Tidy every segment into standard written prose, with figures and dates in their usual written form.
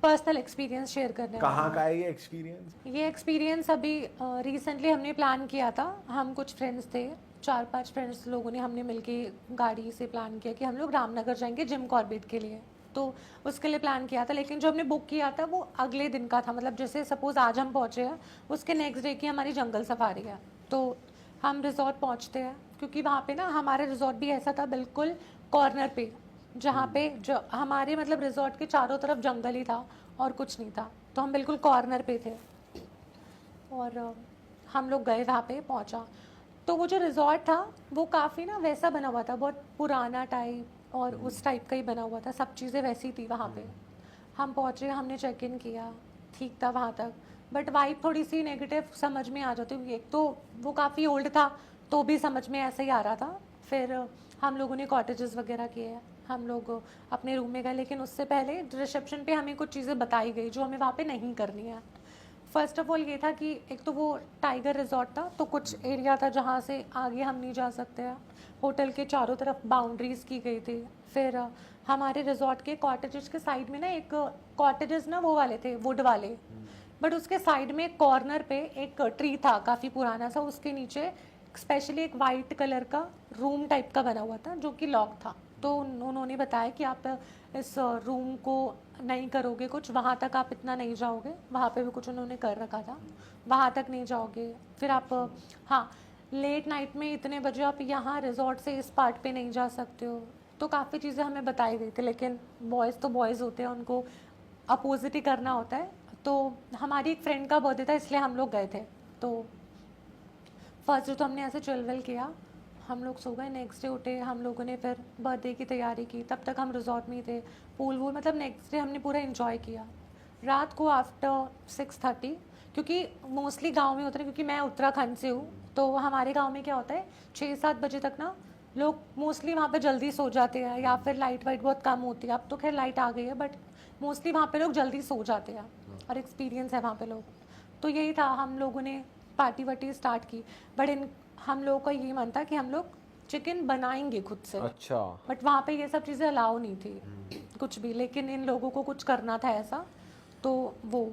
Personal experience share करने वाली कहाँ हूँ। का है ये एक्सपीरियंस? ये एक्सपीरियंस अभी रिसेंटली हमने प्लान किया था। हम कुछ फ्रेंड्स थे, 4-5 फ्रेंड्स लोगों ने हमने मिलके गाड़ी से प्लान किया कि हम लोग रामनगर जाएंगे जिम कॉर्बेट के लिए। तो उसके लिए प्लान किया था, लेकिन जो हमने बुक किया था वो अगले दिन का था। मतलब जैसे सपोज़ आज हम पहुँचे हैं, उसके नेक्स्ट डे की हमारी जंगल सफारी है। तो हम रिजॉर्ट पहुँचते हैं, क्योंकि वहाँ पे ना हमारा रिजॉर्ट भी ऐसा था बिल्कुल कॉर्नर पे, जहाँ पे जो हमारे मतलब रिजॉर्ट के चारों तरफ जंगल ही था और कुछ नहीं था। तो हम बिल्कुल कॉर्नर पे थे और हम लोग गए, वहाँ पे पहुँचा। तो वो जो रिजॉर्ट था वो काफ़ी ना वैसा बना हुआ था, बहुत पुराना टाइप और उस टाइप का ही बना हुआ था, सब चीज़ें वैसी थी वहाँ पे। हम पहुँचे, हमने चेक इन किया, ठीक था वहाँ तक, बट वाइब थोड़ी सी नेगेटिव समझ में आ जाती हुई। एक तो वो काफ़ी ओल्ड था, तो भी समझ में ऐसे ही आ रहा था। फिर हम लोगों ने कॉटेजेस वगैरह किए, हम लोग अपने रूम में गए, लेकिन उससे पहले रिसेप्शन पे हमें कुछ चीज़ें बताई गई जो हमें वहाँ पे नहीं करनी है। फर्स्ट ऑफ ऑल ये था कि एक तो वो टाइगर रिजॉर्ट था, तो कुछ एरिया था जहाँ से आगे हम नहीं जा सकते हैं। होटल के चारों तरफ बाउंड्रीज की गई थी। फिर हमारे रिजॉर्ट के कॉटेजेस के साइड में ना एक कॉटेजेस ना वो वाले थे, वुड वाले, बट उसके साइड में कॉर्नर पे एक ट्री था काफ़ी पुराना सा, उसके नीचे स्पेशली एक वाइट कलर का रूम टाइप का बना हुआ था जो कि लॉक था। तो उन्होंने बताया कि आप इस रूम को नहीं करोगे कुछ, वहाँ तक आप इतना नहीं जाओगे, वहाँ पे भी कुछ उन्होंने कर रखा था, वहाँ तक नहीं जाओगे। फिर आप हाँ, लेट नाइट में इतने बजे आप यहाँ रिजॉर्ट से इस पार्ट पे नहीं जा सकते हो। तो काफ़ी चीज़ें हमें बताई गई थी, लेकिन बॉयज़ तो बॉयज़ होते हैं, उनको अपोजिट ही करना होता है। तो हमारी एक फ्रेंड का बर्थडे था, इसलिए हम लोग गए थे। तो फर्स्ट डे तो हमने ऐसे चिलविल किया, हम लोग सो गए। नेक्स्ट डे उठे हम लोगों ने, फिर बर्थडे की तैयारी की, तब तक हम रिजॉर्ट में ही थे। पूल वूल मतलब नेक्स्ट डे हमने पूरा इन्जॉय किया। रात को आफ्टर 6:30, क्योंकि मोस्टली गांव में होता है, क्योंकि मैं उत्तराखंड से हूँ, तो हमारे गांव में क्या होता है 6-7 बजे तक ना लोग मोस्टली वहाँ पे जल्दी सो जाते हैं, या फिर लाइट वाइट बहुत कम होती है। अब तो खैर लाइट आ गई है, बट मोस्टली वहाँ पे लोग जल्दी सो जाते हैं, और एक्सपीरियंस है वहाँ पे लोग। तो यही था, हम लोगों ने पार्टी वार्टी स्टार्ट की। बट इन हम लोगों का यही मन था कि हम लोग चिकन बनाएंगे खुद से। अच्छा। बट वहाँ पे ये सब चीज़ें अलाउ नहीं थी कुछ भी, लेकिन इन लोगों को कुछ करना था ऐसा, तो वो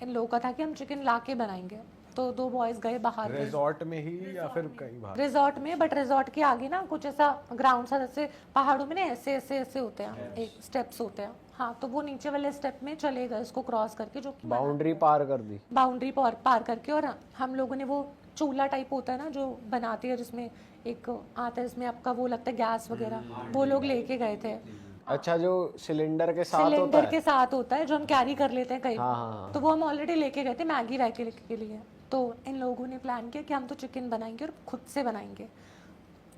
इन लोगों का था कि हम चिकन ला के बनाएंगे। तो 2 बॉयज़ गए बाहर के रिजॉर्ट में ही या फिर कहीं बाहर? रिजॉर्ट में, बट रिजॉर्ट के आगे ना कुछ ऐसा ग्राउंड सा, जैसे पहाड़ों में ना ऐसे ऐसे ऐसे होते हैं, एक स्टेप्स होते हैं। हाँ, तो वो नीचे वाले स्टेप में चले गए इसको क्रॉस करके, जो कि बाउंड्री पार कर दी। बाउंड्री पार करके। और हम लोगों ने वो चूल्हा टाइप होता है ना जो बनाती है, जिसमें एक आता है, इसमें आपका वो लगता है गैस वगैरह, वो लोग लेके गए थे। अच्छा, जो सिलेंडर के साथ होता सिलेंडर है। के साथ होता है, जो हम कैरी कर लेते हैं कहीं हाँ, भी। हाँ, हाँ। तो वो हम ऑलरेडी लेके गए थे मैगी वैगी के लिए। तो इन लोगों ने प्लान किया कि हम तो चिकन बनाएंगे और खुद से बनाएंगे।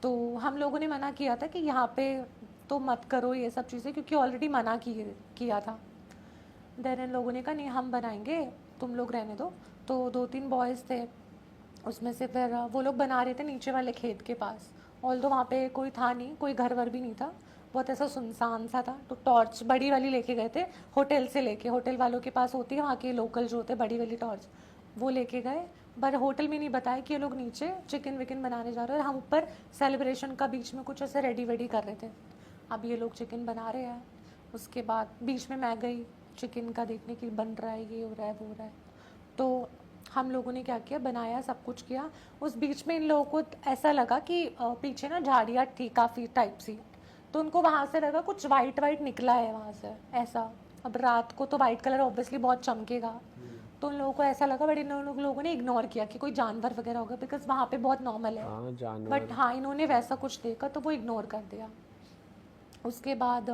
तो हम लोगों ने मना किया था कि यहाँ पे तो मत करो ये सब चीज़ें, क्योंकि ऑलरेडी मना किया था। देन इन लोगों ने कहा नहीं हम बनाएंगे, तुम लोग रहने दो। तो 2-3 बॉयज़ थे उसमें से, फिर वो लोग बना रहे थे नीचे वाले खेत के पास। ऑल्दो वहाँ पे कोई था नहीं, कोई घर वर भी नहीं था, बहुत ऐसा सुनसान सा था। तो टॉर्च बड़ी वाली लेके गए थे, होटल से लेके, होटल वालों के पास होती है वहाँ के लोकल जो होते हैं बड़ी वाली टॉर्च, वो लेके गए। पर होटल में नहीं बताया कि ये लोग नीचे चिकन विकन बनाने जा रहे हैं, और हम ऊपर सेलिब्रेशन का बीच में कुछ ऐसे रेडी वेडी कर रहे थे। अब ये लोग चिकन बना रहे हैं, उसके बाद बीच में मैं गई चिकन का देखने की, बन रहा है, ये हो रहा है, वो हो रहा है। तो हम लोगों ने क्या किया, बनाया, सब कुछ किया। उस बीच में इन लोगों को ऐसा लगा कि पीछे ना झाड़ियाँ थी काफ़ी टाइप सी, तो उनको वहाँ से लगा कुछ वाइट वाइट निकला है वहाँ से ऐसा। अब रात को तो वाइट कलर ऑब्वियसली बहुत चमकेगा, तो उन लोगों को ऐसा लगा, बट इन लोगों ने इग्नोर किया कि कोई जानवर वगैरह होगा, बिकॉज वहाँ पे बहुत नॉर्मल है। हाँ, जानवर। बट हाँ, इन्होंने वैसा कुछ देखा तो वो इग्नोर कर दिया। उसके बाद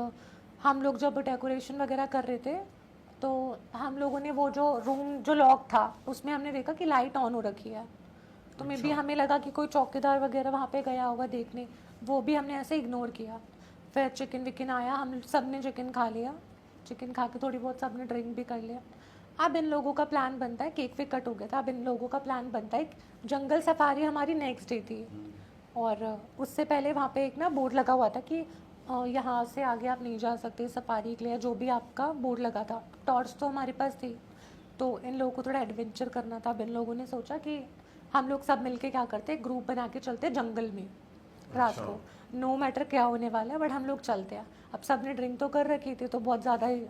हम लोग जब डेकोरेशन वगैरह कर रहे थे, तो हम लोगों ने वो जो रूम जो लॉक था उसमें हमने देखा कि लाइट ऑन हो रखी है। तो मे बी हमें लगा कि कोई चौकीदार वगैरह वहाँ पे गया होगा देखने, वो भी हमने ऐसे इग्नोर किया। फिर चिकन विकन आया, हम सब ने चिकन खा लिया, चिकन खा के थोड़ी बहुत सब ने ड्रिंक भी कर लिया। अब इन लोगों का प्लान बनता है, केक वेक कट हो गया था, अब इन लोगों का प्लान बनता है जंगल सफारी हमारी नेक्स्ट डे थी। और उससे पहले वहाँ पे एक ना बोर्ड लगा हुआ था कि यहाँ से आगे आप नहीं जा सकते सफारी के लिए, जो भी आपका बोर्ड लगा था। टॉर्च तो हमारे पास थी, तो इन लोगों को थोड़ा एडवेंचर करना था। अब इन लोगों ने सोचा कि हम लोग सब मिलके क्या करते, ग्रुप बना के चलते जंगल में रात को, नो मैटर क्या होने वाला है, बट हम लोग चलते हैं। अब सब ने ड्रिंक तो कर रखी थी, तो बहुत ज़्यादा ही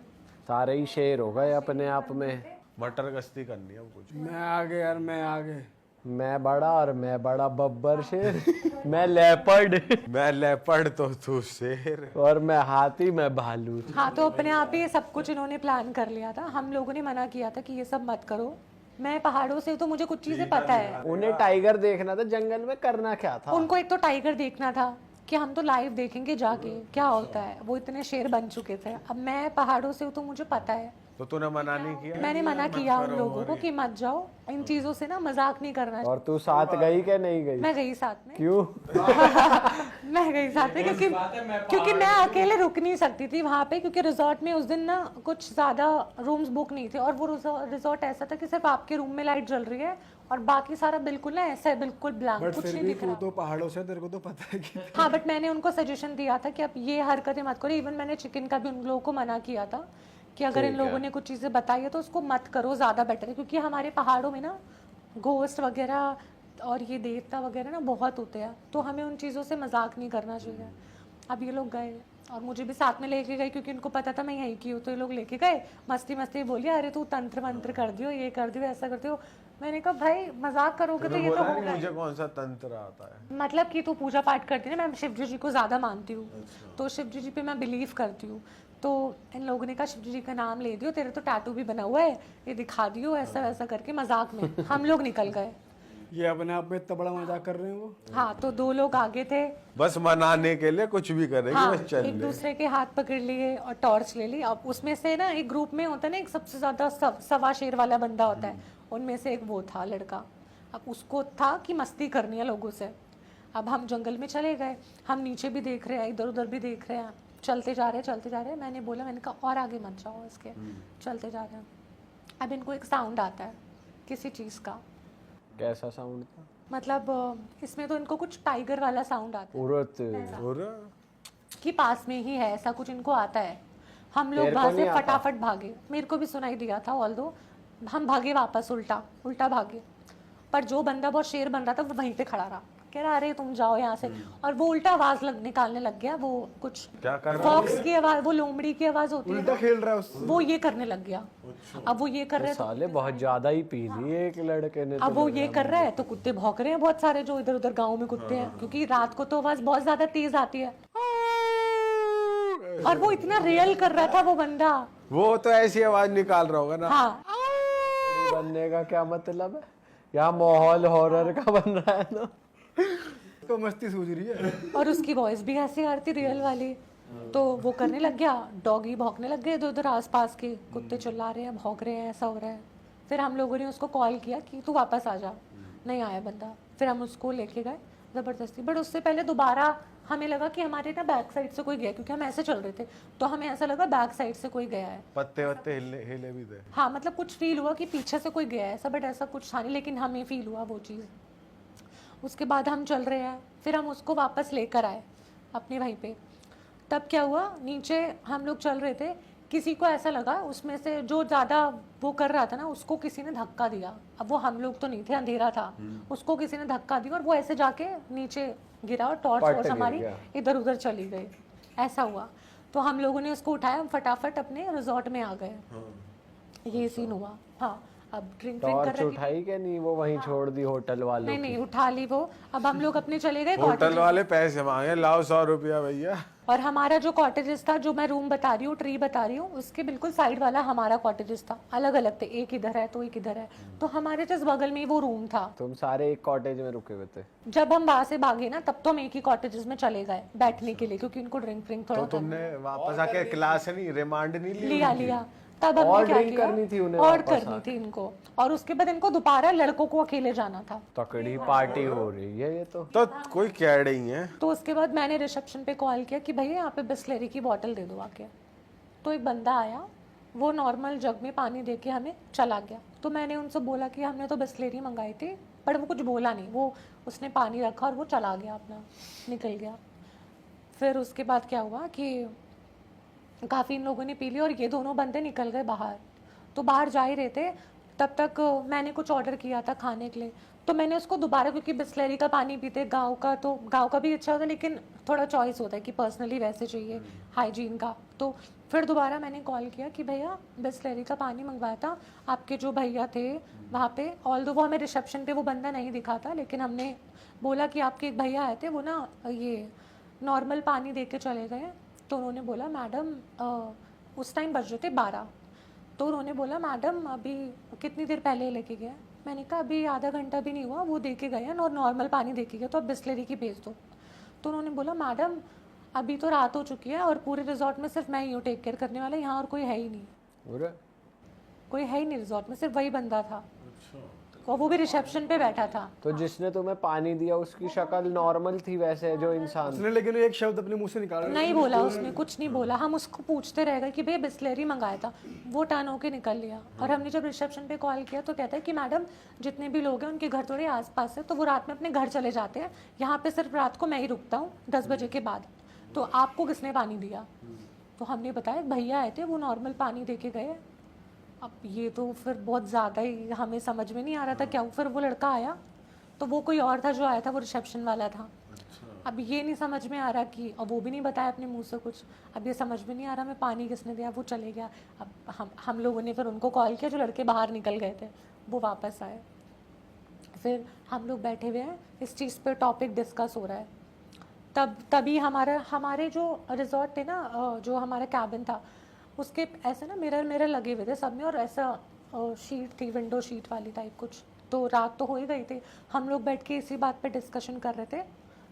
सारे ही शेर हो गए अपने आप में। मटर गश्ती करनी है अब कुछ। मैं आगे यार, मैं आगे। मैं बड़ा और मैं बड़ा बब्बर शेर। मैं लेपर्ड मैं लेपर्ड तो तू शेर। और मैं हाथी, मैं भालू। हाँ, तो अपने आप ही सब कुछ इन्होंने प्लान कर लिया था। हम लोगों ने मना किया था कि ये सब मत करो। मैं पहाड़ों से हूँ तो मुझे कुछ चीजें पता है। उन्हें टाइगर देखना था, जंगल में करना क्या था? उनको एक तो टाइगर देखना था कि हम तो लाइव देखेंगे जाके क्या होता है। वो इतने शेर बन चुके थे। अब मैं पहाड़ों से हूँ तो मुझे पता है। तो तूने मना नहीं किया? मैंने मना किया उन लोगों को कि मत जाओ, इन चीजों से ना मजाक नहीं करना। और तू साथ गई क्या नहीं गई? मैं गई साथ में। क्यों? मैं गई साथ में क्योंकि मैं अकेले रुक नहीं सकती थी वहाँ पे, क्योंकि रिजॉर्ट में उस दिन ना कुछ ज्यादा रूम्स बुक नहीं थे। और वो रिजॉर्ट ऐसा था कि सिर्फ आपके रूम में लाइट जल रही है और बाकी सारा बिल्कुल ना ऐसा है, बिल्कुल ब्लैंक, बट कुछ फिर नहीं भी दिख तू रहा। तो पहाड़ों से, तेरे को तो पता है कि हाँ, बट मैंने उनको सजेशन दिया था कि अब ये हरकतें मत करो। इवन मैंने चिकन का भी उन लोगों को मना किया था कि अगर इन लोगों ने कुछ चीज़ें बताई है तो उसको मत करो, ज़्यादा बेटर है। क्योंकि हमारे पहाड़ों में ना घोस्ट वगैरह और ये देवता वगैरह ना बहुत होते हैं, तो हमें उन चीज़ों से मजाक नहीं करना चाहिए। अब ये लोग गए और मुझे भी साथ में लेके गए क्योंकि इनको पता था मैं यहीं की हूँ। तो ये लोग लेके गए, मस्ती मस्ती बोलिए, अरे तू तंत्र मंत्र कर दियो, ये कर दियो, ऐसा कर दियो। मैंने कहा भाई मजाक करोगे तो ये तो बोला नहीं होगा। मुझे कौन सा तंत्र आता है? मतलब कि तू पूजा पाठ करती है ना, मैं शिव जी को ज़्यादा मानती हूँ। तो शिव जी पे मैं बिलीव करती हूँ। तो इन लोगों ने कहा शिव जी का नाम ले दियो, तेरे तो टैटू भी बना हुआ है, ये दिखा दियो, ऐसा वैसा करके मजाक में हम लोग निकल गए। ये अपने आप में इतना बड़ा मजाक कर रहे हैं वो। हाँ, तो दो लोग आगे थे। बस मनाने के लिए कुछ भी करेंगे, हाँ, बस चल एक ले। दूसरे के हाथ पकड़ लिए और टॉर्च ले ली। अब उसमें से ना एक ग्रुप में होता है ना, एक सबसे ज्यादा सवा शेर वाला बंदा होता है, उनमें से एक वो था लड़का। अब उसको था कि मस्ती करनी है लोगों से। अब हम जंगल में चले गए, हम नीचे भी देख रहे हैं, इधर उधर भी देख रहे हैं, चलते जा रहे हैं चलते जा रहे हैं। मैंने बोला, मैंने कहा और आगे मत जाओ इसके, चलते जा रहे हैं। अब इनको एक साउंड आता है किसी चीज़ का। कैसा साउंड था? मतलब इसमें तो इनको कुछ टाइगर वाला साउंड आता है उरत। और कि पास में ही है, ऐसा कुछ इनको आता है। हम लोग तेरे को वहाँ से नहीं आता? फटाफट भागे। मेरे को भी सुनाई दिया था, ऑल्दो हम भागे वापस, उल्टा भागे। पर जो बंदा बहुत शेर बन रहा था वो वहीं पे खड़ा रहा, कह रहा अरे तुम जाओ यहाँ से। और वो उल्टा आवाज निकालने लग गया। वो कुछ क्या कर रहा फॉक्स की आवाज, वो लोमड़ी की आवाज होती है उल्टा खेल रहा है उससे। वो ये करने लग गया। अब वो ये कर रहे तो साले बहुत ज्यादा ही पी ली एक लड़के ने। अब वो ये कर रहा है तो कुत्ते भौंक रहे हैं बहुत सारे, जो इधर उधर गांव में कुत्ते हैं, क्योंकि रात को तो आवाज बहुत ज्यादा तेज आती है। और वो इतना रियल कर रहा था वो बंदा। वो तो ऐसी आवाज निकाल रहा होगा ना। हाँ, बनने का क्या मतलब है? यहाँ माहौल हॉरर का बन रहा है ना। तो मस्ती सूझ रही है। और उसकी वॉइस भी ऐसी आ रही थी रियल वाली। तो वो करने लग गया, डॉगी भौंकने लग गए इधर उधर आसपास के, कुत्ते चिल्ला रहे हैं, भौंक रहे हैं, ऐसा हो रहा है। फिर हम लोगों ने उसको कॉल किया कि तू वापस आ जा। नहीं आया बंदा। फिर हम उसको लेके गए ज़बरदस्ती। बट उससे पहले दोबारा हमें लगा कि हमारे ना बैक साइड से कोई गया, क्योंकि हम ऐसे चल रहे थे तो हमें ऐसा लगा बैक साइड से कोई गया है। पत्ते वत्ते हिले भी थे। हाँ, मतलब कुछ फील हुआ कि पीछे से कोई गया है ऐसा, बट ऐसा कुछ था नहीं, लेकिन हमें फील हुआ वो चीज़। उसके बाद हम चल रहे हैं, फिर हम उसको वापस लेकर आए अपने वहीं पे। तब क्या हुआ, नीचे हम लोग चल रहे थे, किसी को ऐसा लगा उसमें से जो ज़्यादा वो कर रहा था ना, उसको किसी ने धक्का दिया। अब वो हम लोग तो नहीं थे, अंधेरा था, उसको किसी ने धक्का दिया और वो ऐसे जाके नीचे गिरा और टॉर्च हमारी इधर उधर चली गई। ऐसा हुआ। तो हम लोगों ने उसको उठाया, हम फटाफट अपने रिजॉर्ट में आ गए। ये सीन हुआ। हाँ, अब ड्रिंक कर टॉर्च रहे उठाई क्या नहीं? वो वहीं छोड़ दी होटल वालों नहीं नहीं उठा ली वो। अब हम लोग अपने चले गए होटल कॉटेज। वाले पैसे मांगे, लाओ 100 रुपया भैया। और हमारा जो कॉटेजेस था, जो मैं रूम बता रही हूँ, ट्री बता रही हूँ, उसके बिल्कुल साइड वाला हमारा कॉटेजेस था। अलग अलग थे, एक इधर है तो एक इधर है। तो हमारे जिस बगल में ही वो रूम था। तुम सारे एक कॉटेज में रुके हुए थे? जब हम वहां से भागे ना, तब तो हम एक ही कॉटेजेस में चले गए बैठने के लिए, क्योंकि इनको ड्रिंक थोड़ा तो तुमने वापस आके क्लास नहीं, रिमांड नहीं लिया। तब और हमने क्या ड्रिंक किया, करनी थी उन्हें और वापस करनी थी इनको। और उसके बाद इनको दोबारा लड़कों को अकेले जाना था। तकड़ी पार्टी हो रही है ये तो। कोई कह रही है। तो उसके बाद मैंने रिसेप्शन पे कॉल किया कि भैया यहाँ पे बिस्लेरी की बोतल दे दो आके। तो एक बंदा आया, वो नॉर्मल जग में पानी दे के हमें चला गया। तो मैंने उनसे बोला कि हमने तो बिस्लेरी मंगाई थी, पर वो कुछ बोला नहीं। वो उसने पानी रखा और वो चला गया, अपना निकल गया। फिर उसके बाद क्या हुआ कि काफ़ी इन लोगों ने पी ली और ये दोनों बंदे निकल गए बाहर। तो बाहर जा ही रहे थे, तब तक मैंने कुछ ऑर्डर किया था खाने के लिए। तो मैंने उसको दोबारा, क्योंकि बिस्लेरी का पानी पीते गांव का, तो गांव का भी अच्छा होता है, लेकिन थोड़ा चॉइस होता है कि पर्सनली वैसे चाहिए हाइजीन का। तो फिर दोबारा मैंने कॉल किया कि भैया बिस्लरी का पानी मंगवाया था आपके जो भैया थे वहाँ पे, ऑल्दो वो हमें रिसेप्शन पे वो बंदा नहीं दिखा था, लेकिन हमने बोला कि आपके एक भैया आए थे, वो ना ये नॉर्मल पानी दे के चले गए। तो उन्होंने बोला मैडम उस टाइम बज रहे थे 12। तो उन्होंने बोला मैडम अभी कितनी देर पहले लेके गए? मैंने कहा अभी आधा घंटा भी नहीं हुआ, वो दे के गए हैं और नॉर्मल पानी दे के गए, तो आप बिस्लरी की भेज दो। तो उन्होंने बोला मैडम अभी तो रात हो चुकी है और पूरे रिजॉर्ट में सिर्फ मैं ही हूँ टेक केयर करने वाला, यहाँ और कोई है ही नहीं। अरे कोई है ही नहीं रिजॉर्ट में, सिर्फ वही बंदा था और वो भी रिसेप्शन पे बैठा था। तो जिसने तुम्हें पानी दिया उसकी शक्ल नॉर्मल थी वैसे जो इंसान? उसने लेकिन एक शब्द अपने मुंह से निकाला नहीं बोला उसने, कुछ नहीं बोला। हम उसको पूछते रह गए कि भैया बिस्लरी मंगाया था, वो टर्न होके निकल लिया। और हमने जब रिसेप्शन पे कॉल किया तो कहता है कि मैडम जितने भी लोग हैं उनके घर थोड़े आसपास है, तो वो रात में अपने घर चले जाते हैं, यहाँ पे सिर्फ रात को मैं ही रुकता हूँ 10 बजे के बाद, तो आपको किसने पानी दिया? तो हमने बताया भैया आए थे, वो नॉर्मल पानी दे के गए। अब ये तो फिर बहुत ज़्यादा ही हमें समझ में नहीं आ रहा था क्या। फिर वो लड़का आया तो वो कोई और था जो आया था, वो रिसेप्शन वाला था। अब ये नहीं समझ में आ रहा कि, अब वो भी नहीं बताया अपने मुंह से कुछ, अब ये समझ में नहीं आ रहा मैं पानी किसने दिया। वो चले गया। अब हम लोगों ने फिर उनको कॉल किया, जो लड़के बाहर निकल गए थे वो वापस आए। फिर हम लोग बैठे हुए हैं, इस चीज़ पर टॉपिक डिस्कस हो रहा है। तभी हमारे जो रिजॉर्ट थे ना, जो हमारा कैबिन था उसके ऐसे ना मिरर लगे हुए थे सब में, और ऐसा शीट थी, विंडो शीट वाली टाइप कुछ। तो रात तो हो ही गई थी, हम लोग बैठ के इसी बात पे डिस्कशन कर रहे थे।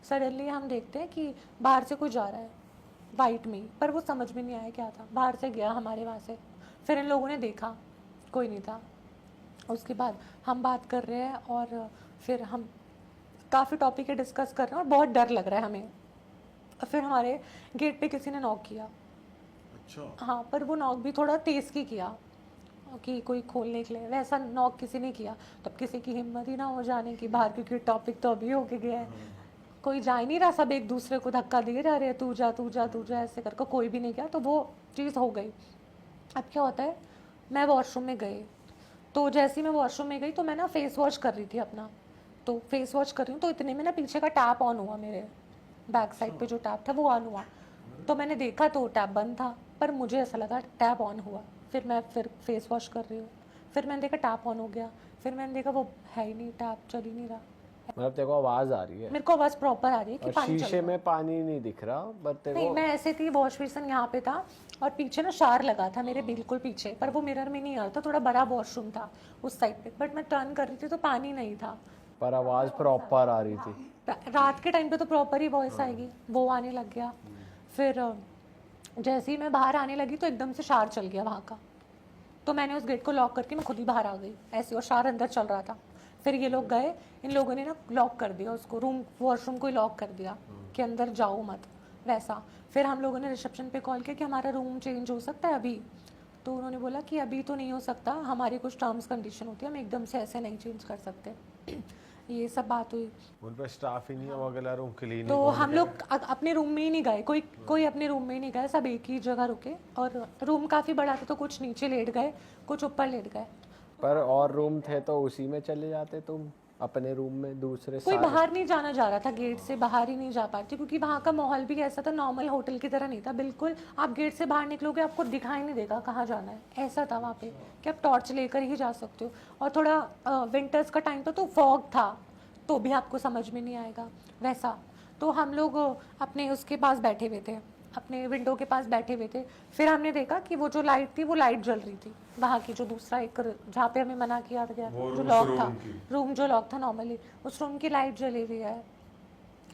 सडनली हम देखते हैं कि बाहर से कोई जा रहा है वाइट में, पर वो समझ में नहीं आया क्या था, बाहर से गया हमारे वहाँ से। फिर इन लोगों ने देखा कोई नहीं था। उसके बाद हम बात कर रहे हैं और फिर हम काफ़ी टॉपिक डिस्कस कर रहे हैं और बहुत डर लग रहा है हमें। फिर हमारे गेट पे किसी ने नॉक किया। हाँ, पर वो नॉक भी थोड़ा तेज़ की किया कि कोई खोलने के लिए, वैसा नॉक किसी ने किया। तब किसी की हिम्मत ही ना हो जाने की बाहर, क्योंकि टॉपिक तो अभी होके गया है। कोई जा ही नहीं रहा, सब एक दूसरे को धक्का दिए जा रहे हैं, तू जा तू जा तू जा ऐसे करके, कोई भी नहीं गया। तो वो चीज़ हो गई। अब क्या होता है, मैं वॉशरूम में गई, तो जैसे ही मैं वॉशरूम में गई तो मैं ना फेस वॉश कर रही थी अपना। तो फेस वॉश कर रही हूँ तो इतने में ना पीछे का टैप ऑन हुआ, मेरे बैक साइड पे जो टैप था वो ऑन हुआ। तो मैंने देखा तो टैप बंद था, पर मुझे ऐसा लगा टैप ऑन हुआ। फिर मैं फेस वॉश कर रही हूँ, फिर मैंने देखा टैप ऑन हो गया, फिर मैंने देखा वो है ही नहीं, टैप चल ही नहीं रहा। मतलब तेरे को आवाज आ रही है? मेरे को आवाज़ प्रॉपर आ रही है कि और पानी चल शीशे रहा है। में पानी नहीं दिख रहा, बट तेरे नहीं, को मैं ऐसे थी, वॉश बेसिन यहाँ पे था और पीछे ना शार लगा था मेरे बिल्कुल पीछे, पर वो मिरर में नहीं आ रहा था, थोड़ा बड़ा वॉशरूम था उस साइड पे, बट मैं टर्न कर रही थी तो पानी नहीं था। पर आवाज प्रॉपर आ रही थी। रात के टाइम पे तो प्रॉपर ही वॉइस आएगी, वो आने लग गया। फिर जैसे ही मैं बाहर आने लगी तो एकदम से शार चल गया वहाँ का। तो मैंने उस गेट को लॉक करके मैं खुद ही बाहर आ गई ऐसे, और शार अंदर चल रहा था। फिर ये लोग गए, इन लोगों ने ना लॉक कर दिया उसको, वॉशरूम को ही लॉक कर दिया कि अंदर जाओ मत, वैसा। फिर हम लोगों ने रिसेप्शन पे कॉल किया कि हमारा रूम चेंज हो सकता है अभी? तो उन्होंने बोला कि अभी तो नहीं हो सकता, हमारी कुछ टर्म्स कंडीशन होती है, हम एकदम से ऐसे नहीं चेंज कर सकते। ये सब बात हुई। उन पे स्टाफ ही नहीं है, वो अगला रूम क्लीन। तो हम लोग अपने रूम में ही नहीं गए, कोई अपने रूम में ही नहीं गए, सब एक ही जगह रुके। और रूम काफ़ी बड़ा था तो कुछ नीचे लेट गए, कुछ ऊपर लेट गए। पर और रूम थे तो उसी में चले जाते तुम अपने रूम में? दूसरे कोई सारे बाहर नहीं जाना जा रहा था, गेट से बाहर ही नहीं जा पाती, क्योंकि वहाँ का माहौल भी ऐसा था, नॉर्मल होटल की तरह नहीं था बिल्कुल। आप गेट से बाहर निकलोगे आपको दिखाई नहीं देगा कहाँ जाना है, ऐसा था वहाँ पे कि आप टॉर्च लेकर ही जा सकते हो। और थोड़ा विंटर्स का टाइम था तो फॉग था, तो भी आपको समझ में नहीं आएगा वैसा। तो हम लोग अपने उसके पास बैठे हुए थे, अपने विंडो के पास बैठे हुए थे। फिर हमने देखा कि वो जो लाइट थी वो लाइट जल रही थी वहाँ की, जो दूसरा एक जहाँ पे हमें मना किया गया जो लॉक था, रूम जो लॉक था नॉर्मली, उस रूम की लाइट जली हुई है।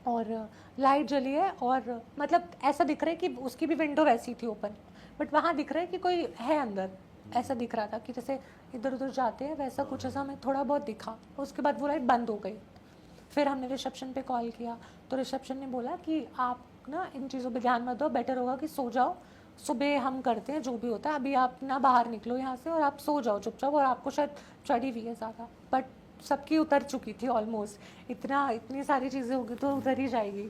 और लाइट जली है और मतलब ऐसा दिख रहा है कि उसकी भी विंडो वैसी थी ओपन, बट वहाँ दिख रहा है कि कोई है अंदर, ऐसा दिख रहा था कि जैसे इधर उधर जाते हैं वैसा कुछ, ऐसा हमें थोड़ा बहुत दिखा। उसके बाद वो लाइट बंद हो गई। फिर हमने रिसेप्शन पे कॉल किया तो रिसेप्शन ने बोला कि आप ना इन चीज़ों पे ध्यान मत दो, बेटर होगा कि सो जाओ, सुबह हम करते हैं जो भी होता है, अभी आप ना बाहर निकलो यहाँ से और आप सो जाओ चुपचाप। और आपको शायद चढ़ी हुई है ज़्यादा, बट सबकी उतर चुकी थी ऑलमोस्ट, इतनी सारी चीज़ें होगी तो उतर ही जाएगी।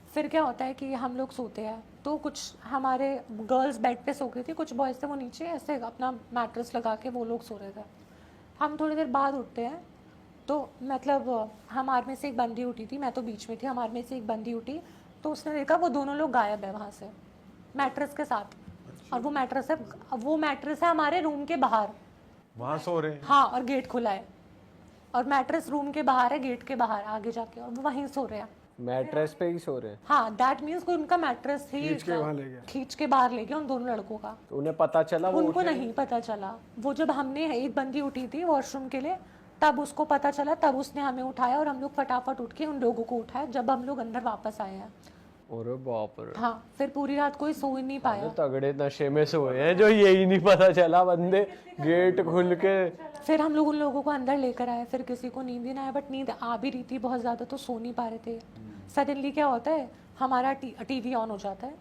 फिर क्या होता है कि हम लोग सोते हैं तो कुछ हमारे गर्ल्स बेड पे सो गई थी, कुछ बॉयज़ थे वो नीचे ऐसे अपना मैट्रेस लगा के वो लोग सो रहे थे। हम थोड़ी देर बाद उठते हैं तो मतलब हमारे में से एक बंदी उठी थी, मैं तो बीच में थी, हमारे में से एक बंदी उठी तो उसने देखा वो दोनों लोग गायब है वहाँ से मैट्रेस के साथ। और वो मैट्रेस है हमारे रूम के बाहर। वहां सो रहे हैं। हाँ, और गेट खुला है और मैट्रेस रूम के बाहर है, गेट के बाहर आगे जाके, और वो वहीं सो रहे हैं। मैट्रेस पे ही सो रहे हैं? हाँ, दैट मीन्स कोई उनका मैट्रेस ही खींच के वहाँ ले गया। खींच के बाहर ले गया उन दोनों लड़कों का। तो उन्हें पता चला? वो उनको नहीं पता चला। वो जब हमने, एक बंदी उठी थी वॉशरूम के लिए, तब उसको पता चला, तब उसने हमें उठाया और हम लोग फटाफट उठ के उन लोगों को उठाया जब हम लोग अंदर वापस आए हैं। अरे बाप रे। हाँ, फिर पूरी रात कोई सो ही नहीं पाया। तगड़े नशे में सोए हैं जो यही नहीं पता चला, बंदे गेट खुल के। फिर हम लोग उन लोगों को अंदर लेकर आए, फिर किसी को नींद ही ना आया, बट नींद आ भी रही थी बहुत ज़्यादा, तो सो नहीं पा रहे थे। सडनली क्या होता है, हमारा टीवी ऑन हो जाता है।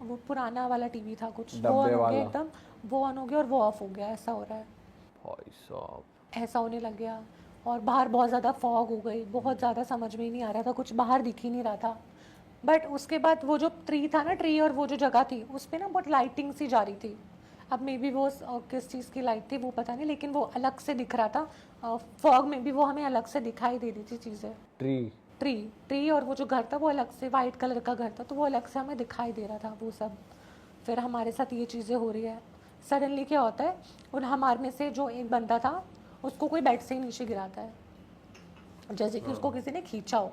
वो पुराना वाला टीवी था कुछ, वो ऑन हो गया एकदम, वो ऑन हो गया और वो ऑफ हो गया, ऐसा हो रहा है। भाई साहब, ऐसा होने लग गया। और बाहर बहुत ज़्यादा फॉग हो गई, बहुत ज़्यादा समझ में ही नहीं आ रहा था, कुछ बाहर दिख ही नहीं रहा था। बट उसके बाद वो जो ट्री था ना, ट्री और वो जो जगह थी उस पर ना बहुत लाइटिंग सी जा रही थी। अब मे बी वो किस चीज़ की लाइट थी वो पता नहीं, लेकिन वो अलग से दिख रहा था। फॉग में भी वो हमें अलग से दिखाई दे रही थी चीज़ें। ट्री और वो जो घर था वो अलग से, वाइट कलर का घर था, तो वो अलग से हमें दिखाई दे रहा था वो सब। फिर हमारे साथ ये चीज़ें हो रही है। सडनली क्या होता है, उन हमारे में से जो एक बंदा था उसको कोई बेड से ही नीचे गिराता है, जैसे कि उसको किसी ने खींचा हो।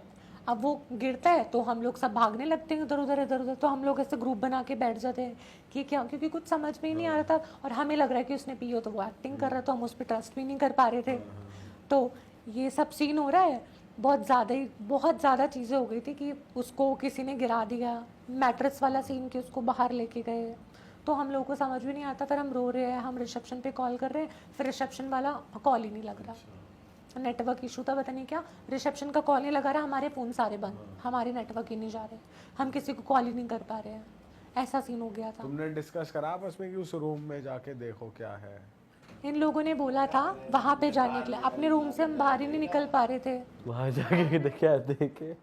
अब वो गिरता है तो हम लोग सब भागने लगते हैं इधर उधर, तो हम लोग ऐसे ग्रुप बना के बैठ जाते हैं कि क्या, क्योंकि कुछ समझ में ही नहीं आ रहा था और हमें लग रहा है कि उसने पी हो, तो वो एक्टिंग कर रहा था, हम उस पर ट्रस्ट भी नहीं कर पा रहे थे। तो ये सब सीन हो रहा है, बहुत ज़्यादा चीज़ें हो गई थी कि उसको किसी ने गिरा दिया, मैट्रेस वाला सीन कि उसको बाहर लेके गए, तो हम लोगों को समझ भी नहीं आता। फिर हम रो रहे हैं, हम रिसेप्शन पे कॉल कर रहे हैं, फिर रिसेप्शन वाला कॉल ही नहीं लग रहा, नेटवर्क इशू था पता नहीं क्या, रिसेप्शन का कॉल नहीं लगा रहा, हमारे फ़ोन सारे बंद, हमारे नेटवर्क ही नहीं जा रहे, हम किसी को कॉल ही नहीं कर पा रहे हैं। ऐसा सीन हो गया था। तुमने डिस्कस करा आपस में कि उस रूम में जाके देखो क्या है? इन लोगों ने बोला था वहाँ पे जाने के लिए, अपने रूम से हम बाहर ही नहीं निकल पा रहे थे। वहां जाके क्या देखे?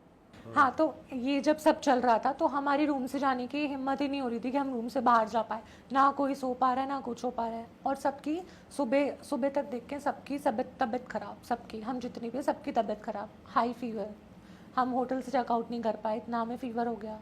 हाँ, तो ये जब सब चल रहा था तो हमारी रूम से जाने की हिम्मत ही नहीं हो रही थी कि हम रूम से बाहर जा पाए। ना कोई सो पा रहा है, ना कुछ हो पा रहा है, और सबकी सुबह तक देख के सबकी तबीयत ख़राब, सबकी, हम जितनी भी, सबकी तबीयत ख़राब, हाई फीवर। हम होटल से चेकआउट नहीं कर पाए, इतना हमें फ़ीवर हो गया।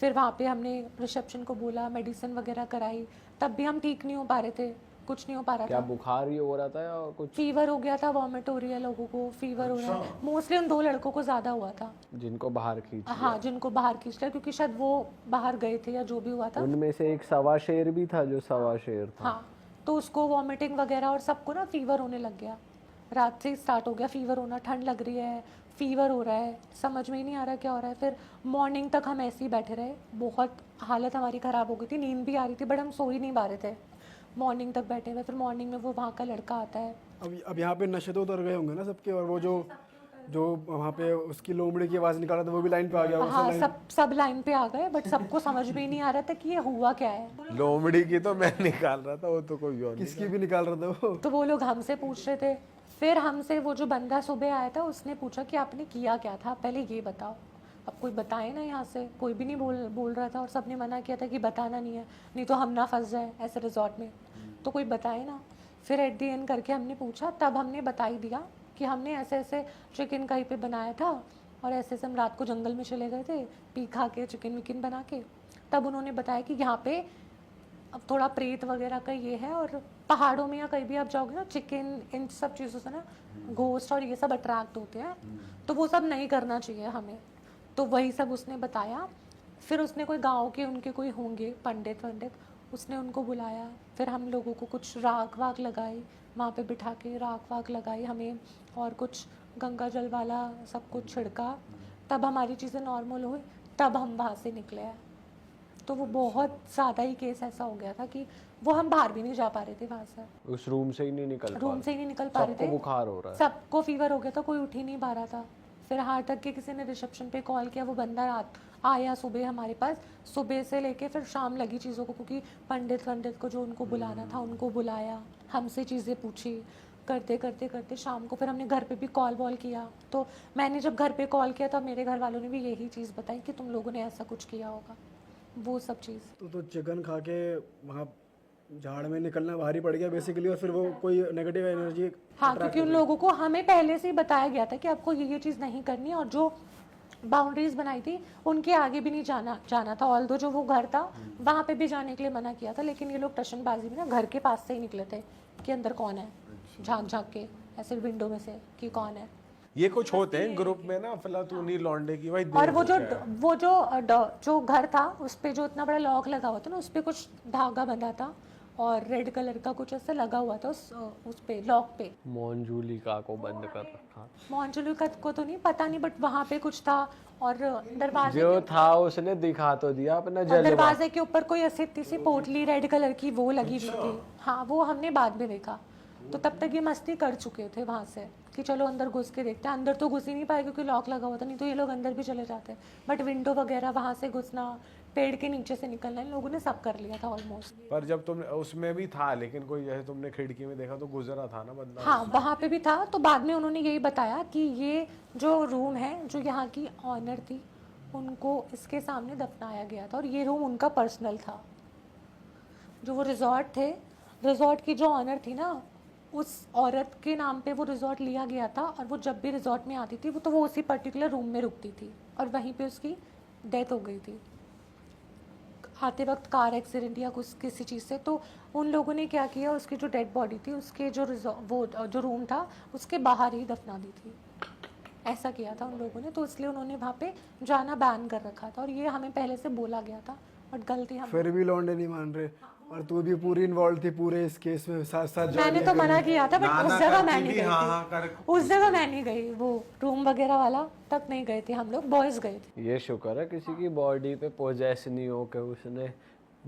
फिर वहाँ पे हमने रिसेप्शन को बोला, मेडिसिन वगैरह कराई, तब भी हम ठीक नहीं हो पा रहे थे, कुछ नहीं हो पा रहा क्या था। बुखार ही हो रहा था या कुछ? फीवर हो गया था, वॉमिट हो रही है लोगों को, फीवर हो रहा है। मोस्टली उन 2 लड़कों को ज़्यादा हुआ था, जिनको बाहर खींच लिया। हाँ, जिनको बाहर खींच लिया, क्योंकि शायद वो बाहर गए थे या जो भी हुआ था। उनमें से एक सवा शेर भी था, जो सवा शेर था। हाँ, तो उसको वॉमिटिंग वगैरह और सबको ना फीवर होने लग गया, रात से ही स्टार्ट हो गया फीवर होना, ठंड लग रही है, फीवर हो रहा है, समझ में ही नहीं आ रहा क्या हो रहा है। फिर मॉर्निंग तक हम ऐसे ही बैठे रहे, बहुत हालत हमारी ख़राब हो गई थी, नींद भी आ रही थी बट हम सो ही नहीं पा रहे थे, मॉर्निंग तक बैठे हुए। फिर मॉर्निंग में वो वहाँ का लड़का आता है। अब यहाँ पे नशे तो उतर गए होंगे ना सबके, और वो जो वहाँ पे उसकी लोमड़ी की आवाज़ निकाल रहा था वो भी लाइन पे आ गया। हाँ, सब लाइन पे आ गए, बट सबको समझ में ही नहीं आ रहा था कि ये हुआ क्या है। लोमड़ी की तो मैं निकाल रहा था, वो तो कोई और किसकी भी निकाल रहा था वो। तो वो लोग हमसे पूछ रहे थे। फिर हमसे वो जो बंदा सुबह आया था उसने पूछा कि आपने किया क्या था, पहले ये बताओ। अब कोई बताए ना, यहाँ से कोई भी नहीं बोल रहा था, और सबने मना किया था कि बताना नहीं है, नहीं तो हम ना फंस जाए ऐसे रिजॉर्ट में, तो कोई बताए ना। फिर एट दी एंड करके हमने पूछा, तब हमने बता ही दिया कि हमने ऐसे ऐसे चिकन कहीं पे बनाया था, और ऐसे ऐसे हम रात को जंगल में चले गए थे, पी खा के चिकन विकन बना के। तब उन्होंने बताया कि यहाँ पे अब थोड़ा प्रेत वगैरह का ये है, और पहाड़ों में या कहीं भी आप जाओगे ना, चिकन इन सब चीज़ों से ना घोस्ट और ये सब अट्रैक्ट होते हैं, तो वो सब नहीं करना चाहिए हमें। तो वही सब उसने बताया। फिर उसने कोई गांव के उनके कोई होंगे पंडित वंडित, उसने उनको बुलाया, फिर हम लोगों को कुछ राख वाख लगाई, वहाँ पे बिठा के राख वाख लगाई हमें, और कुछ गंगा जल वाला सब कुछ छिड़का, तब हमारी चीज़ें नॉर्मल हुई, तब हम वहाँ से निकले हैं। तो वो बहुत ज़्यादा ही केस ऐसा हो गया था कि वो हम बाहर भी नहीं जा पा रहे थे वहाँ से, उस रूम से ही नहीं निकल पा रहे थे। बुखार हो रहा है, सबको फीवर हो गया था, कोई उठ ही नहीं पा रहा था। फिर हार्ट तक के किसी ने रिसेप्शन पे कॉल किया, वो बंदा रात आया सुबह हमारे पास, सुबह से लेके फिर शाम लगी चीज़ों को, क्योंकि पंडित को जो उनको बुलाना था उनको बुलाया, हमसे चीज़ें पूछी, करते शाम को फिर हमने घर पे भी कॉल वॉल किया। तो मैंने जब घर पे कॉल किया तो मेरे घर वालों ने भी यही चीज़ बताई कि तुम लोगों ने ऐसा कुछ किया होगा, वो सब चीज़। तो चिकन खा के वहाँ झाड़ में निकलना भारी पड़ गया बेसिकली, और फिर वो कोई नेगेटिव एनर्जी। हाँ, क्योंकि उन लोगों को हमें पहले से ही बताया गया था कि आपको ये चीज़ नहीं करनी है, और जो बाउंड्रीज बनाई थी, उनके आगे भी नहीं जाना था। ऑल्दो जो वो घर था वहाँ पे भी जाने के लिए मना किया था, लेकिन ये लोग टशनबाजी में ना घर के पास से ही निकले थे कि अंदर कौन है, झांक झांक के ऐसे विंडो में से कि कौन है। ये कुछ होते हैं ग्रुप में ना, फिलहाल तू नहीं लौंडे की भाई और वो देखो जो घर था उस पे जो इतना बड़ा लॉक लगा हुआ था ना, उस पे कुछ धागा बंधा था और रेड कलर का कुछ ऐसा लगा हुआ था उस पे लॉक पे। मोंजुलिका को बंद कर रखा। मोंजुलिका को तो नहीं पता नहीं, बट वहाँ पे कुछ था। और दरवाजे जो था उसने दिखा तो दिया अपना और जलवा। दरवाजे के ऊपर कोई ऐसी सी पोटली रेड कलर की वो लगी हुई थी। हाँ, वो हमने बाद में देखा। तो तब तक ये मस्ती कर चुके थे वहाँ से कि चलो अंदर घुस के देखते हैं। अंदर तो घुस ही नहीं पाए क्योंकि लॉक लगा हुआ था, नहीं तो ये लोग अंदर भी चले जाते। बट विंडो वगैरह वहाँ से घुसना, पेड़ के नीचे से निकलना, इन लोगों ने सब कर लिया था ऑलमोस्ट। पर जब तुमने उसमें भी था, लेकिन कोई जैसे तुमने खिड़की में देखा तो गुजरा था ना बंदा। हाँ, वहाँ पे भी था। तो बाद में उन्होंने यही बताया कि ये जो रूम है, जो यहाँ की ऑनर थी, उनको इसके सामने दफनाया गया था और ये रूम उनका पर्सनल था। जो वो रिजॉर्ट थे, रिजॉर्ट की जो ऑनर थी ना, उस औरत के नाम पे वो रिजॉर्ट लिया गया था। और वो जब भी रिजॉर्ट में आती थी तो वो उसी पर्टिकुलर रूम में रुकती थी और वहीं पे उसकी डेथ हो गई थी आते वक्त, कार एक्सीडेंट या कुछ किसी चीज़ से। तो उन लोगों ने क्या किया, उसकी जो डेड बॉडी थी उसके वो जो रूम था उसके बाहर ही दफना दी थी। ऐसा किया था उन लोगों ने, तो इसलिए उन्होंने वहाँ पे जाना बैन कर रखा था। और ये हमें पहले से बोला गया था, बट गलती हम फिर भी लौंडे नहीं मान रहे। और तू भी पूरी इन्वॉल्व थी पूरे इस केस में, साथ साथ मैंने तो मना किया था, बट उस जगह मैं नहीं हाँ हाँ गई कर थी। उस जगह मैं नहीं गई, वो रूम वगैरह वाला तक नहीं गए थे हम लोग, बॉयज गए थे। ये शुक्र है किसी की बॉडी पे पोजेस नहीं हो के उसने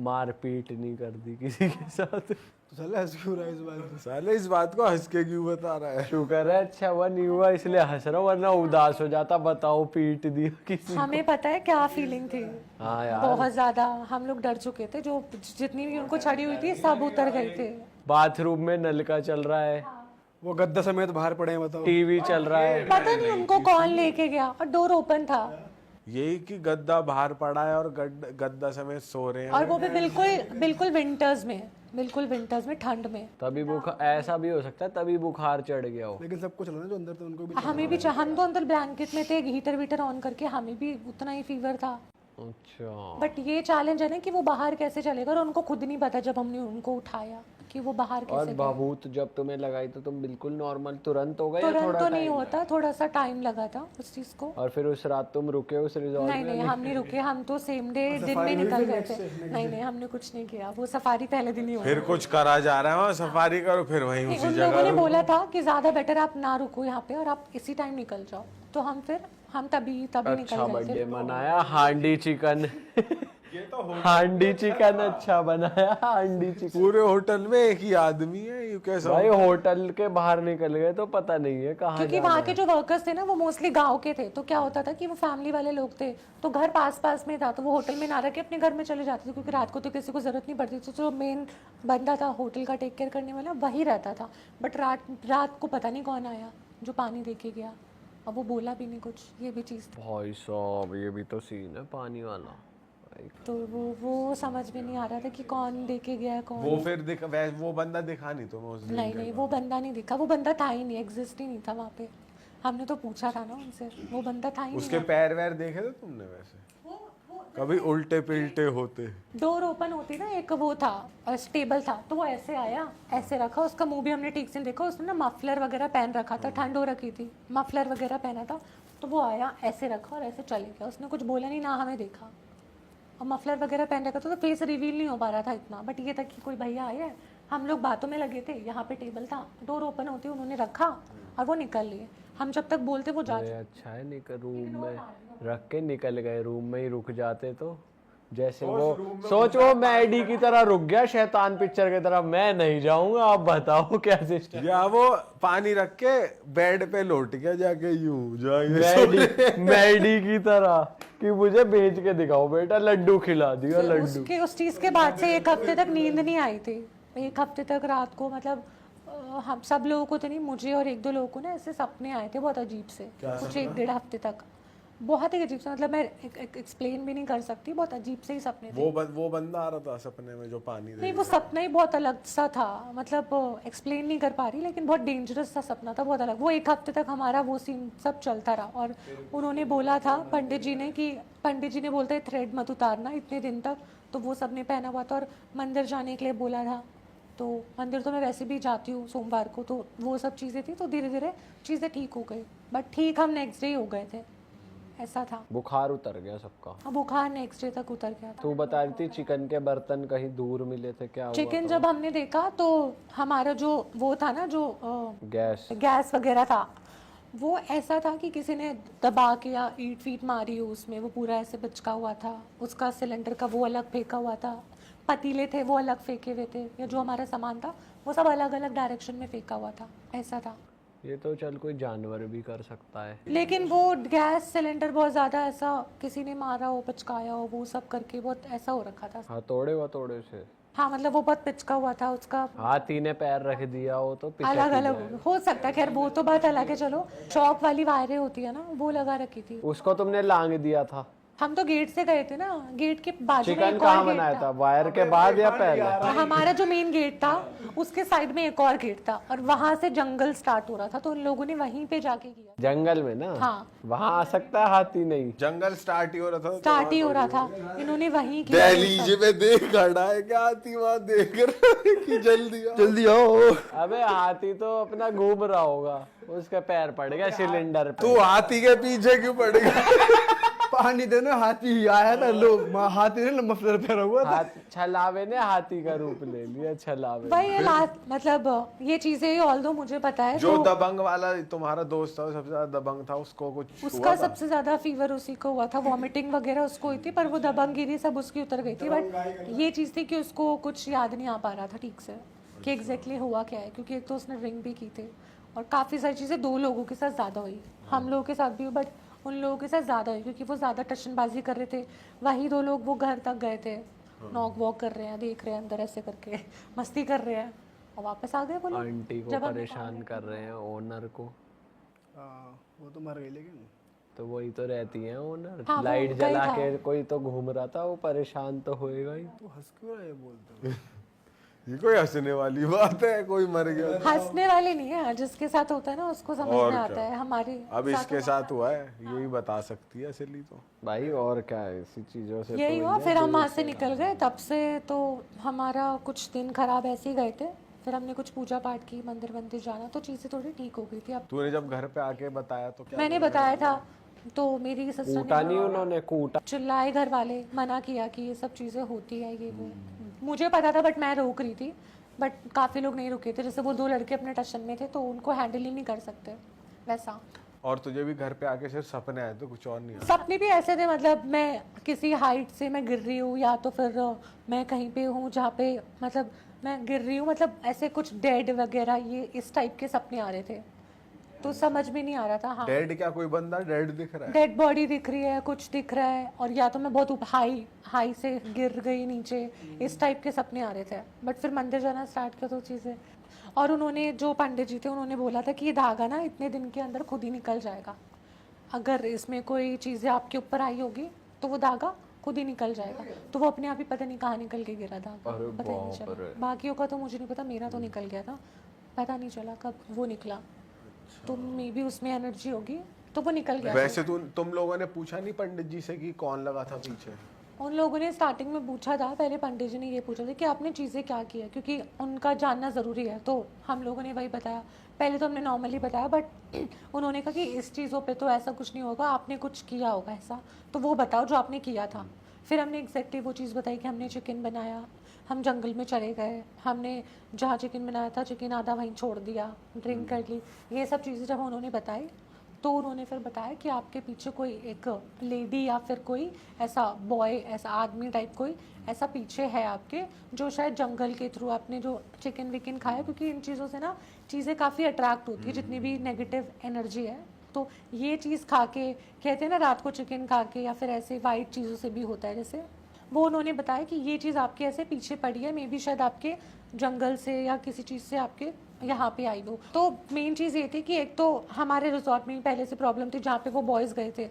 मारपीट नहीं कर दी किसी के साथ। तो चल हंस क्यों रहा है इस बात पे? साले इस बात को हंस के क्यों बता रहा है? शुक्र है अच्छा हुआ नहीं हुआ इसलिए हंस रहा हूं, वरना उदास हो जाता। बताओ पीट दिया किसी। हमें पता है क्या फीलिंग थी। हाँ यार, बहुत ज्यादा हम लोग डर चुके थे। जो जितनी भी उनको छड़ी हुई थी सब उतर गए थे। बाथरूम में नल का चल रहा है, वो गद्दा समेत बाहर पड़े हैं, बताओ। टीवी चल रहा है। पता नहीं उनको कौन लेके गया और डोर ओपन था। यही कि गद्दा बाहर पड़ा है और गद्दा समेत सो रहे हैं। और वो भी बिल्कुल विंटर्स में, बिल्कुल विंटर्स में, ठंड में। तभी बुखार, ऐसा भी हो सकता है तभी बुखार चढ़ गया हो। लेकिन सबको चला ना जो अंदर थे उनको भी। हमें भी हम तो अंदर ब्लैंकेट में थे, हीटर वीटर ऑन करके, हमें भी उतना ही फीवर था। अच्छा, बट ये चैलेंज है ना कि वो बाहर कैसे चलेगा, और उनको खुद नहीं पता जब हमने उनको उठाया कि वो बाहर और कैसे गए। बहूत जब तुम्हें लगाई तो तुम बिल्कुल नॉर्मल तुरंत हो गए या तुरंत थोड़ा तो नहीं टाइम? होता, थोड़ा सा टाइम लगा था उस चीज को। और फिर उस रात तुम रुके उस रिजॉर्ट नहीं में? नहीं, हम नहीं रुके, हम तो सेम डे दिन में निकल गए थे। नहीं नहीं, हमने कुछ नहीं किया, वो सफारी पहले दिन ही हुआ। फिर कुछ करा जा रहा है वहाँ, सफारी करो फिर वहीं नहीं, उसी उन लोगों ने जगह। बोला था कि ज्यादा बेटर आप ना रुको यहाँ पे और आप इसी टाइम निकल जाओ। तो हम तभी अच्छा निकल गए बर्थडे थे। मनाया, हांडी चिकन हांडी चिकन अच्छा बनाया, हांडी चिकन। पूरे होटल में एक ही आदमी है, ये कैसा? भाई होटल के बाहर निकल गए तो पता नहीं है कहाँ क्योंकि वहाँ के जो वर्कर्स थे ना वो मोस्टली गांव के थे। तो क्या होता था कि वो फैमिली वाले लोग थे, तो घर पास पास में था, तो वो होटल में ना रह के अपने घर में चले जाते थे, क्योंकि रात को तो किसी को जरूरत नहीं पड़ती। तो जो मेन बंदा था होटल का टेक केयर करने वाला, वही रहता था। बट रात को पता नहीं कौन आया जो पानी दे के गया, और वो बोला भी नहीं कुछ। ये भी चीज़ थी। भाई साहब ये भी तो सीन है पानी वाला। तो वो समझ में नहीं आ रहा था कि कौन दे के गया, कौन। वो फिर वो बंदा दिखा नहीं तुम्हें उस दिन? नहीं, वो बंदा नहीं दिखा, वो बंदा था ही नहीं, एग्जिस्ट ही नहीं था वहाँ पे। हमने तो पूछा था ना उनसे, वो बंदा था ही नहीं। उसके पैर वैर देखे थे तुमने वैसे? कभी उल्टे पिल्टे होते? डोर ओपन होती ना, एक वो था स्टेबल था, तो वो ऐसे आया, ऐसे रखा। उसका मुंह भी हमने ठीक से देखा, उसने ना मफलर वगैरह पहन रखा था, ठंड हो रखी थी, मफलर वगैरह पहना था। तो वो आया, ऐसे रखा और ऐसे चले गया। उसने कुछ बोला नहीं, ना हमें देखा। और मफलर वगैरह पहन रखा था तो फेस रिवील नहीं हो पा रहा था इतना। बट ये था कि कोई भैया आया है, हम लोग बातों में लगे थे, यहाँ पे टेबल था, डोर ओपन होती उन्होंने रखा और वो निकल लिए। हम जब तक बोलते वो जा। अरे अच्छा है निकल रूम में रख के निकल गए, रूम में ही रुक जाते तो जैसे वो सोच वो मैडी की तरह रुक गया शैतान पिक्चर की तरह। मैं नहीं जाऊंगा, आप बताओ क्या सिस्टम। या वो पानी रख के बेड पे लौट गया जाके यूं जाएंगे मैडी की तरह कि मुझे भेज के दिखाओ बेटा, लड्डू खिला दिया लड्डू। उस चीज़ के बाद से 1 हफ्ते तक नींद नहीं आई थी। 1 हफ्ते तक रात को, मतलब हम सब लोगों को तो नहीं, मुझे और 1-2 लोगों को ना ऐसे सपने आए थे बहुत अजीब से, कुछ 1-1.5 हफ्ते तक। बहुत ही अजीब सा, मतलब मैं एक्सप्लेन भी नहीं कर सकती, बहुत अजीब से ही सपने थे। वो बंदा आ रहा था सपने में जो पानी दे नहीं, वो सपना ही बहुत अलग सा था, मतलब एक्सप्लेन नहीं कर पा रही, लेकिन बहुत डेंजरस सा सपना था, बहुत अलग। वो 1 हफ्ते तक हमारा वो सीन सब चलता रहा, और उन्होंने बोला था पंडित जी ने कि पंडित जी ने बोलते थ्रेड मत उतारना इतने दिन तक, तो वो सबने पहना हुआ था, और मंदिर जाने के लिए बोला था। तो मंदिर तो मैं वैसे भी जाती हूँ सोमवार को, तो वो सब चीज़ें थी, तो धीरे धीरे चीज़ें ठीक हो गई, बट ठीक हम नेक्स्ट डे हो गए थे, ऐसा था। बुखार उतर गया सबका। अब बुखार नेक्स्ट डे तक उतर गया था। तू बता रही थी चिकन के बर्तन कहीं दूर मिले थे, क्या हुआ? चिकन जब हमने देखा तो हमारा जो वो था ना, जो गैस गैस वगैरह था, वो ऐसा था कि किसी ने दबा के या ईंट फीट मारी हो उसमें, वो पूरा ऐसे बिचका हुआ था। उसका सिलेंडर का वो अलग फेंका हुआ था, पतीले थे वो अलग फेंके हुए थे, या जो हमारा सामान था वो सब अलग अलग डायरेक्शन में फेंका हुआ था, ऐसा था। ये तो चल कोई जानवर भी कर सकता है, लेकिन वो गैस सिलेंडर बहुत ज़्यादा ऐसा किसी ने मारा हो, पचकाया हो, वो सब करके बहुत ऐसा हो रखा था। हथौड़े से। हाँ, मतलब वो बहुत पिचका हुआ था, उसका हाथी ने पैर रख दिया हो तो पिचक अलग ही अलग जाए। हो सकता है, खैर वो तो बात अलग है। चलो, चौक वाली वायरें होती है ना, वो लगा रखी थी। उसको तुमने लांग दिया था। हम तो गेट से गए थे ना, गेट के बाजू में चिकन एक कहाँ और गेट बनाया था। था, वायर के बाद या पहले? हमारा जो मेन गेट था उसके साइड में एक और गेट था, और वहां से जंगल स्टार्ट हो रहा था, तो उन लोगों ने वहीं पे जाके किया। जंगल में ना? हाँ, वहाँ आ सकता है हाथी? नहीं, जंगल स्टार्ट ही हो रहा था, स्टार्ट ही हो रहा था, इन्होंने वहीं किया। दहलीज में देख खड़ा है क्या हाथी वहां देख रहा है कि जल्दी आओ। अबे हाथी तो अपना घूम रहा होगा, उसके पैर पड़ गया सिलेंडर पे। तू हाथी के पीछे क्यों पड़ेगा? पानी देने हाथी आया था, लोग हाथी ने मफलर पहना हुआ था। छलावे ने हाथी का रूप ले लिया, छलावे। भाई ये मतलब ये चीजें ऑल्दो मुझे पता है, जो तो दबंग वाला तुम्हारा दोस्त था, सबसे ज्यादा दबंग था, उसको कुछ उसका हुआ था? सबसे ज्यादा फीवर उसी को हुआ था, वॉमिटिंग वगैरह उसको हुई थी, पर वो दबंगगिरी सब उसकी उतर गई थी। बट ये चीज़ थी कि उसको कुछ याद नहीं आ पा रहा था ठीक से कि एग्जैक्टली हुआ क्या है, क्योंकि एक तो उसने ड्रिंक भी की थी, और काफ़ी सारी चीज़ें 2 लोगों के साथ ज़्यादा हुई, हम लोगों के साथ भी हुई, बट उन लोगों के साथ ज़्यादा हुई, क्योंकि वो ज़्यादा टशनबाजी कर रहे थे। वही 2 लोग वो घर तक गए थे, नॉक वॉक कर रहे हैं, देख रहे हैं अंदर ऐसे करके मस्ती कर रहे हैं, और वापस आ गए वो लोग। आंटी को जब हमने परेशान कर रहे हैं, ओनर को। वो तो मर गई लेकिन। तो वही तो रहती है ओनर, हाँ, वो लाइट कहीं जला था। के कोई तो घूम रहा था, वो परेशान तो होएगा ही। तो हंस क्यों रहा है बोलते हो? ये कोई हंसने वाली बात है? कोई मर गया? हंसने वाले नहीं है, जिसके साथ होता है ना उसको समझ और में आता क्या? है। हमारे अब इसके साथ हुआ है, यही बता सकती है असली तो। भाई और क्या है, ऐसी चीजों से यही तो हुआ, फिर हम वहाँ से निकल गए। तब से तो हमारा कुछ दिन खराब ऐसे ही गए थे, फिर हमने कुछ पूजा पाठ की, मंदिर वंदिर जाना, तो चीज़ें थोड़ी ठीक हो गई थी। अब तूने जब घर पे आके बताया तो क्या? मैंने बताया था, तो मेरी सिस्टर कूटा ने नहीं उन्होंने, कूटा। चिल्लाए घर वाले, मना किया कि ये सब चीज़ें होती है, ये वो। मुझे पता था, बट मैं रोक रही थी, बट काफ़ी लोग नहीं रुके थे। जैसे वो 2 लड़के अपने टशन में थे, तो उनको हैंडल ही नहीं कर सकते वैसा। और तुझे भी घर पे आके सिर्फ सपने आए तो कुछ और नहीं आया? सपने भी ऐसे थे, मतलब मैं किसी हाइट से मैं गिर रही हूँ, या तो फिर मैं कहीं पे हूँ जहाँ पे मतलब मैं गिर रही हूँ, मतलब ऐसे कुछ डेड वगैरह, ये इस टाइप के सपने आ रहे थे, तो समझ में नहीं आ रहा था। हाँ, डेड क्या, कोई बंदा डेड दिख रहा है? डेड बॉडी दिख रही है, कुछ दिख रहा है, और या तो मैं बहुत हाई से गिर गई नीचे, इस टाइप के सपने आ रहे थे। बट फिर मंदिर जाना स्टार्ट किया तो चीज़ें, और उन्होंने जो पंडित जी थे उन्होंने बोला था कि ये धागा ना इतने दिन के अंदर खुद ही निकल जाएगा, अगर इसमें कोई चीज़ें आपके ऊपर आई होगी तो वो धागा खुद ही निकल जाएगा। तो वो अपने आप ही पता नहीं कहाँ निकल के गिरा धागा, अरे पता ही नहीं बाप चला। रे। बाकियों का तो मुझे नहीं पता, मेरा तो निकल गया था, पता नहीं चला कब वो निकला। तो मे बी उसमें एनर्जी होगी, तो वो निकल गया। वैसे तुम लोगों ने पूछा नहीं पंडित जी से कि कौन लगा था पीछे? उन लोगों ने स्टार्टिंग में पूछा था, पहले पंडित जी ने ये पूछा था कि आपने चीज़ें क्या की है, क्योंकि उनका जानना ज़रूरी है। तो हम लोगों ने वही बताया, पहले तो हमने नॉर्मली बताया, बट उन्होंने कहा कि इस चीज़ों पे तो ऐसा कुछ नहीं होगा, आपने कुछ किया होगा ऐसा, तो वो बताओ जो आपने किया था। फिर हमने एग्जैक्टली वो चीज़ बताई कि हमने चिकन बनाया, हम जंगल में चले गए, हमने जहाँ चिकन बनाया था चिकन आधा वहीं छोड़ दिया, ड्रिंक कर ली, ये सब चीज़ें जब उन्होंने बताई, तो उन्होंने फिर बताया कि आपके पीछे कोई एक लेडी या फिर कोई ऐसा बॉय, ऐसा आदमी टाइप कोई ऐसा पीछे है आपके, जो शायद जंगल के थ्रू आपने जो चिकन विकन खाया, क्योंकि इन चीज़ों से ना चीज़ें काफ़ी अट्रैक्ट होती है, जितनी भी नेगेटिव एनर्जी है। तो ये चीज़ खा के, कहते हैं ना रात को चिकन खा के, या फिर ऐसे वाइट चीज़ों से भी होता है, जैसे वो उन्होंने बताया कि ये चीज़ आपके ऐसे पीछे पड़ी है, मे बी शायद आपके जंगल से या किसी चीज़ से आपके यहाँ पे आई वो। तो मेन चीज़ ये थी कि एक तो हमारे रिजॉर्ट में ही पहले से प्रॉब्लम थी जहाँ पे वो बॉयज़ गए थे,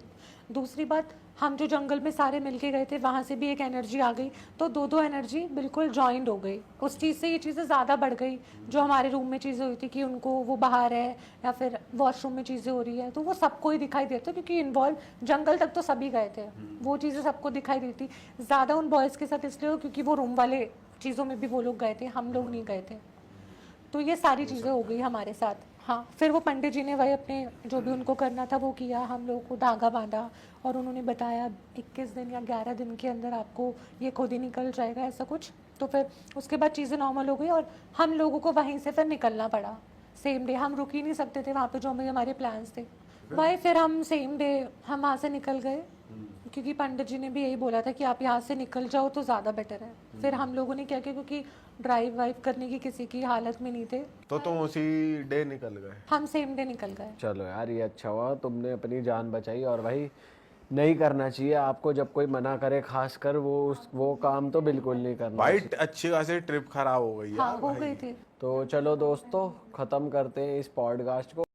दूसरी बात हम जो जंगल में सारे मिलके गए थे वहाँ से भी एक एनर्जी आ गई, तो दो एनर्जी बिल्कुल जॉइंट हो गई। उस चीज़ से ये चीज़ें ज़्यादा बढ़ गई, जो हमारे रूम में चीज़ें हुई थी कि उनको वो बाहर है या फिर वॉशरूम में चीज़ें हो रही है, तो वो सबको ही दिखाई देता क्योंकि इन्वॉल्व जंगल तक तो सभी गए थे, वो चीज़ें सबको दिखाई देती। ज़्यादा उन बॉयज़ के साथ इसलिए क्योंकि वो रूम वाले चीज़ों में भी वो लोग गए थे, हम लोग नहीं गए थे। तो ये सारी चीज़ें हो गई हमारे साथ। हाँ, फिर वो पंडित जी ने वही अपने जो भी उनको करना था वो किया, हम लोगों को धागा बांधा और उन्होंने बताया 21 दिन या 11 दिन के अंदर आपको ये खुद ही निकल जाएगा, ऐसा कुछ। तो फिर उसके बाद चीज़ें नॉर्मल हो गई और हम लोगों को वहीं से फिर निकलना पड़ा सेम डे। हम रुक ही नहीं सकते थे वहाँ पे, जो हमारे प्लान्स थे वही। फिर हम सेम डे हम वहाँ से निकल गए क्योंकि पंडित जी ने भी यही बोला था कि आप यहाँ से निकल जाओ तो ज़्यादा बेटर है। फिर हम लोगों ने क्या किया, क्योंकि ड्राइव वाइव करने की किसी की हालत में नहीं थे, तो तुम उसी डे निकल गए? हम सेम डे निकल गए। चलो यार, ये अच्छा हुआ, तुमने अपनी जान बचाई। और भाई नहीं करना चाहिए आपको, जब कोई मना करे खासकर वो काम तो बिल्कुल नहीं करना भाई चाहिए। अच्छी खासी ट्रिप खराब हो गई हाँ, यार हो भाई। गई थी। तो चलो दोस्तों, ख़त्म करते हैं इस पॉडकास्ट को।